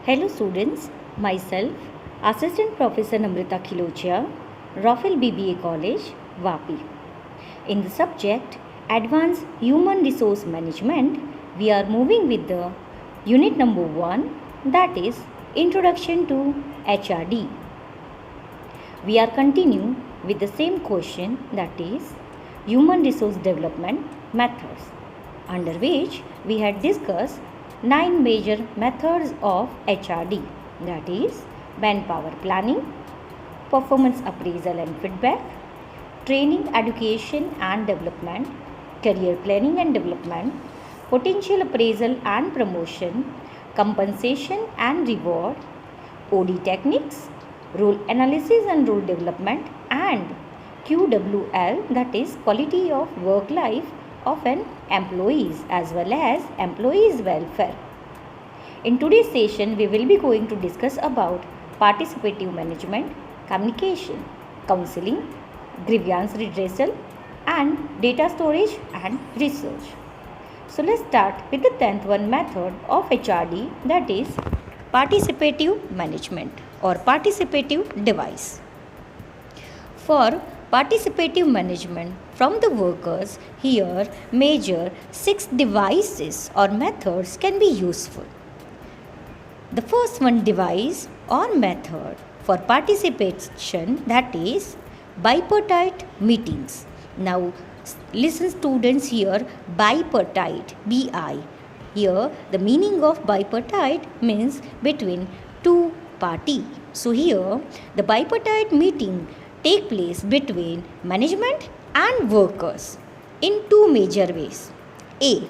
Hello students, myself Assistant Professor Namrita Khilochia, Rafael BBA College, Vapi. In the subject Advanced Human Resource Management, we are moving with the unit number 1, that is Introduction to HRD. We are continuing with the same question, that is Human Resource Development Methods, under which we had discussed 9 major methods of HRD, that is manpower planning, performance appraisal and feedback, training, education and development, career planning and development, potential appraisal and promotion, compensation and reward, OD techniques, role analysis and role development, and QWL, that is quality of work life of an employees as well as employees welfare. In today's session we will be going to discuss about participative management, communication, counseling, grievance redressal and data storage and research. So let's start with the 10th one method of HRD, that is participative management or participative device. For participative management from the workers, here major 6 devices or methods can be useful. The first one device or method for participation, that is bipartite meetings. Now listen students here, bipartite, BI. Here the meaning of bipartite means between two parties. So here the bipartite meeting take place between management and workers in two major ways. A.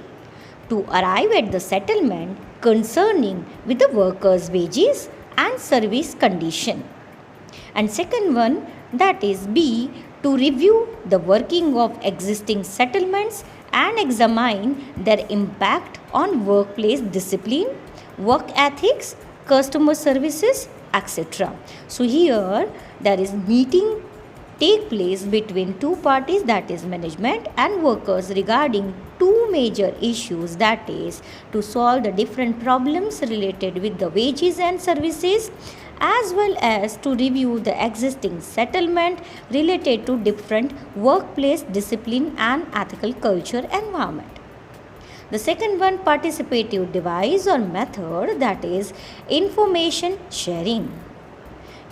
To arrive at the settlement concerning with the workers' wages and service condition. And second one, that is B. To review the working of existing settlements and examine their impact on workplace discipline, work ethics, customer services, etc. So here there is meeting take place between two parties, that is management and workers, regarding two major issues, that is to solve the different problems related with the wages and services, as well as to review the existing settlement related to different workplace discipline and ethical culture environment. The second one, participative device or method, that is information sharing.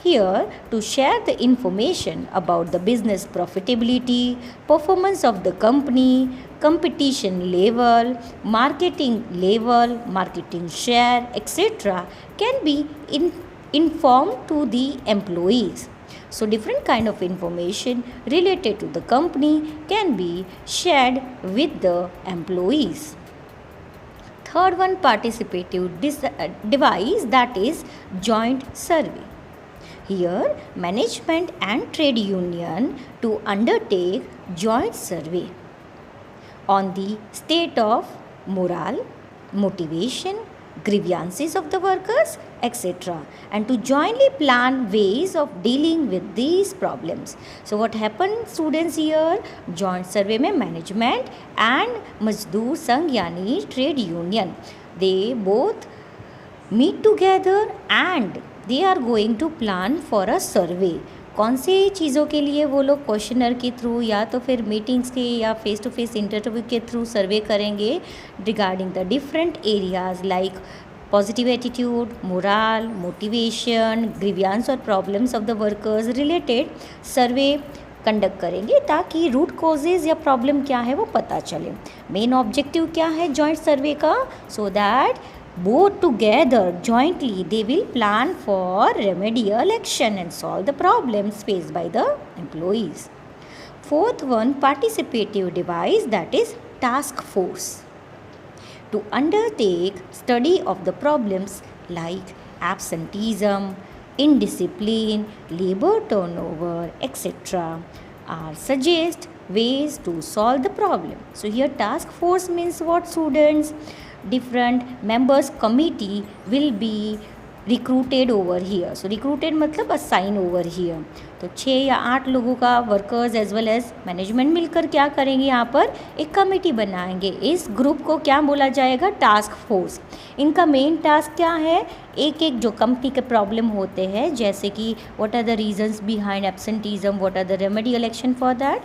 Here, to share the information about the business profitability, performance of the company, competition level, marketing share, etc., can be informed to the employees. So different kind of information related to the company can be shared with the employees. Third one, participative device, that is joint survey. Here management and trade union to undertake joint survey on the state of morale, motivation, grievances of the workers, etc., and to jointly plan ways of dealing with these problems. So what happened students here, joint survey में management and मजदूर संघ यानी trade union, they both meet together and they are going to plan for a survey. कौन से चीज़ों के लिए वो लोग क्वेश्चनर के थ्रू या तो फिर मीटिंग्स के या फेस टू फेस इंटरव्यू के थ्रू सर्वे करेंगे regarding the different areas like positive attitude, morale, motivation, grievances और problems of the workers related survey conduct करेंगे ताकि रूट कॉजेज़ या प्रॉब्लम क्या है वो पता चले. मेन ऑब्जेक्टिव क्या है जॉइंट सर्वे का, so that both together jointly they will plan for remedial action and solve the problems faced by the employees. Fourth one, participative device, that is task force. To undertake study of the problems like absenteeism, indiscipline, labor turnover, etc., are suggest ways to solve the problem. So here task force means what students? Different members committee will be recruited over here. So recruited मतलब assign over here. तो 6 या 8 लोगों का workers as well as management मिलकर क्या करेंगे, यहाँ पर एक कमेटी बनाएंगे. इस ग्रुप को क्या बोला जाएगा, टास्क फोर्स. इनका मेन टास्क क्या है, एक एक जो कंपनी के प्रॉब्लम होते हैं, जैसे कि what are the reasons behind absenteeism, what are the remedial action for that,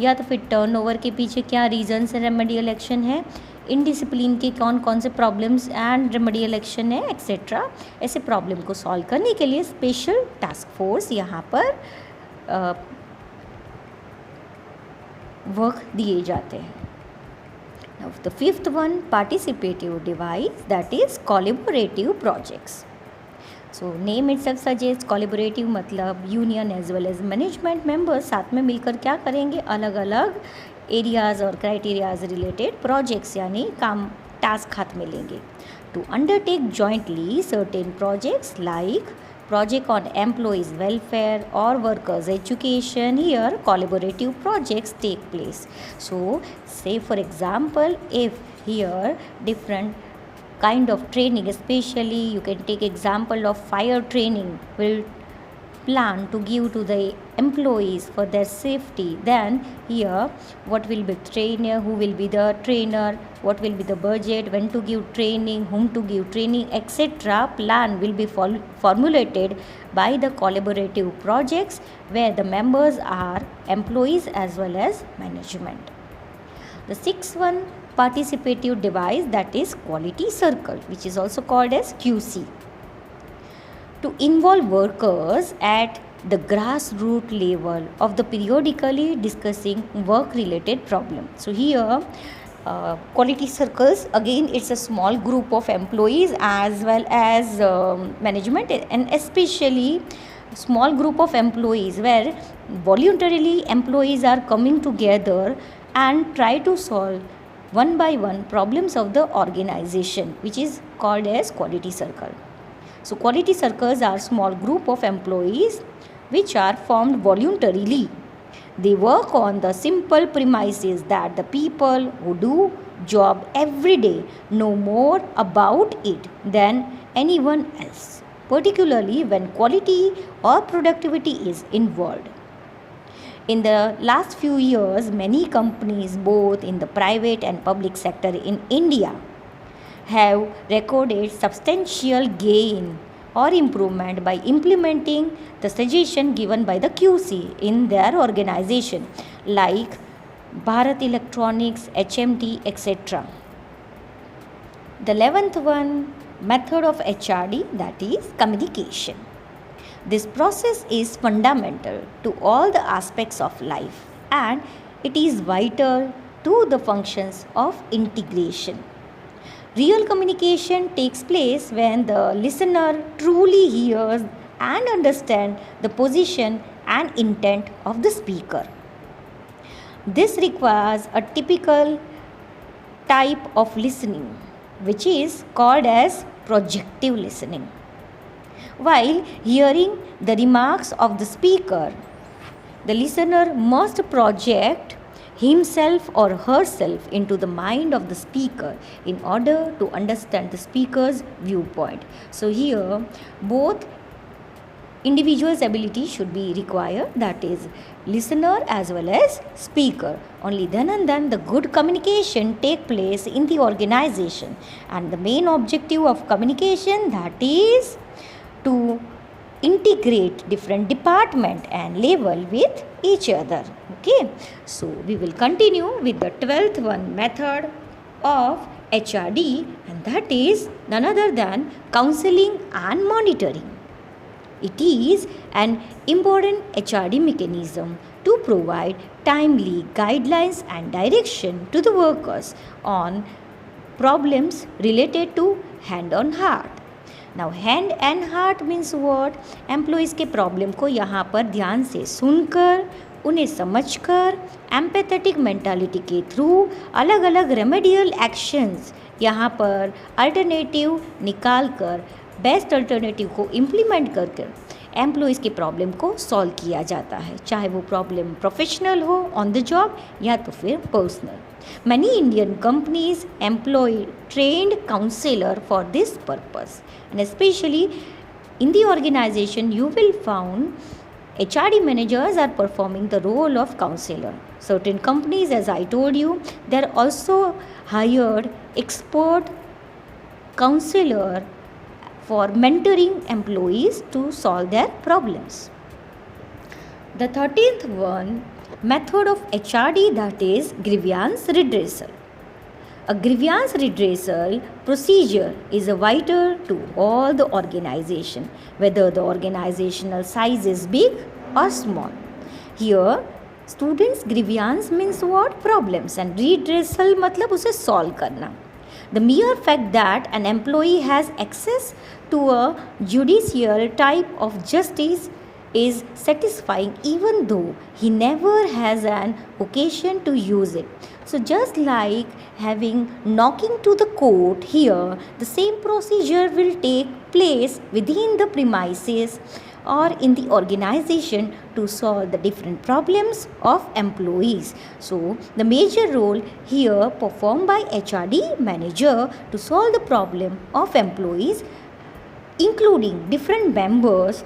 या तो फिर टर्नओवर के पीछे क्या रीजंस है, रेमेडियल एक्शन है, इनडिसिप्लिन के कौन कौन से प्रॉब्लम्स एंड रेमेडियल एक्शन है एक्सेट्रा. ऐसे प्रॉब्लम को सॉल्व करने के लिए स्पेशल टास्क फोर्स यहाँ पर वर्क दिए जाते हैं. Now the fifth one, participative device, that is collaborative projects. So name itself suggests collaborative मतलब union as well as management members साथ में मिलकर क्या करेंगे, अलग अलग एरियाज़ और क्राइटेरियाज रिलेटेड प्रोजेक्ट्स यानी काम टास्क हाथ में लेंगे. To undertake jointly certain projects like project on employees welfare or workers education. Here collaborative projects take place. So say for example, if here different kind of training, especially you can take example of fire training, will plan to give to the employees for their safety, then here what will be trainer, who will be the trainer, what will be the budget, when to give training, whom to give training, etc. plan will be formulated by the collaborative projects where the members are employees as well as management. The sixth one, participative device, that is quality circle, which is also called as QC. To involve workers at the grassroots level of the periodically discussing work related problem. So here quality circles, again it's a small group of employees as well as management, and especially small group of employees where voluntarily employees are coming together and try to solve one by one problems of the organization, which is called as quality circle. So quality circles are small group of employees which are formed voluntarily. They work on the simple premises that the people who do job every day know more about it than anyone else, particularly when quality or productivity is involved. In the last few years, many companies both in the private and public sector in India have recorded substantial gain or improvement by implementing the suggestion given by the QC in their organization, like Bharat Electronics, HMT, etc. The 11th one, method of HRD, that is communication. This process is fundamental to all the aspects of life and it is vital to the functions of integration. Real communication takes place when the listener truly hears and understands the position and intent of the speaker. This requires a typical type of listening, which is called as projective listening. While hearing the remarks of the speaker, the listener must project himself or herself into the mind of the speaker in order to understand the speaker's viewpoint. So here both individual's ability should be required, that is listener as well as speaker. Only then and then the good communication take place in the organization, and the main objective of communication, that is to integrate different department and level with each other. Okay, so we will continue with the 12th one method of HRD, and that is none other than counseling and monitoring. It is an important HRD mechanism to provide timely guidelines and direction to the workers on problems related to hand on heart. Now hand and heart means what? Employees के problem को यहाँ पर ध्यान से सुनकर, उन्हें समझकर, empathetic mentality के थ्रू अलग अलग रेमेडियल एक्शंस यहाँ पर अल्टरनेटिव निकाल कर बेस्ट अल्टरनेटिव को इम्प्लीमेंट कर एम्प्लॉयज़ की प्रॉब्लम को सॉल्व किया जाता है, चाहे वो प्रॉब्लम प्रोफेशनल हो ऑन द जॉब या तो फिर personal. Many Indian companies employ trained counselor for this purpose, and especially In the organization, you will find HRD managers are performing the role of counselor. Certain companies, as I told you, they are also hired expert counselor for mentoring employees to solve their problems. The 13th one method of HRD, that is grievance redressal. A grievance redressal procedure is vital to all the organization, whether the organizational size is big or small. Here, students grievance means what? Problems, and redressal मतलब उसे solve करना. The mere fact that an employee has access to a judicial type of justice is satisfying even though he never has an occasion to use it. So just like having knocking to the court, here the same procedure will take place within the premises or in the organization to solve the different problems of employees. So the major role here performed by HRD manager to solve the problem of employees, including different members.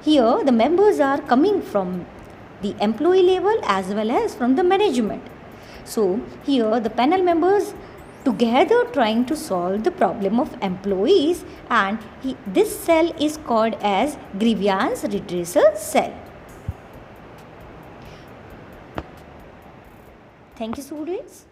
Here the members are coming from the employee level as well as from the management. So here the panel members together trying to solve the problem of employees, and this cell is called as grievance redressal cell. Thank you, students.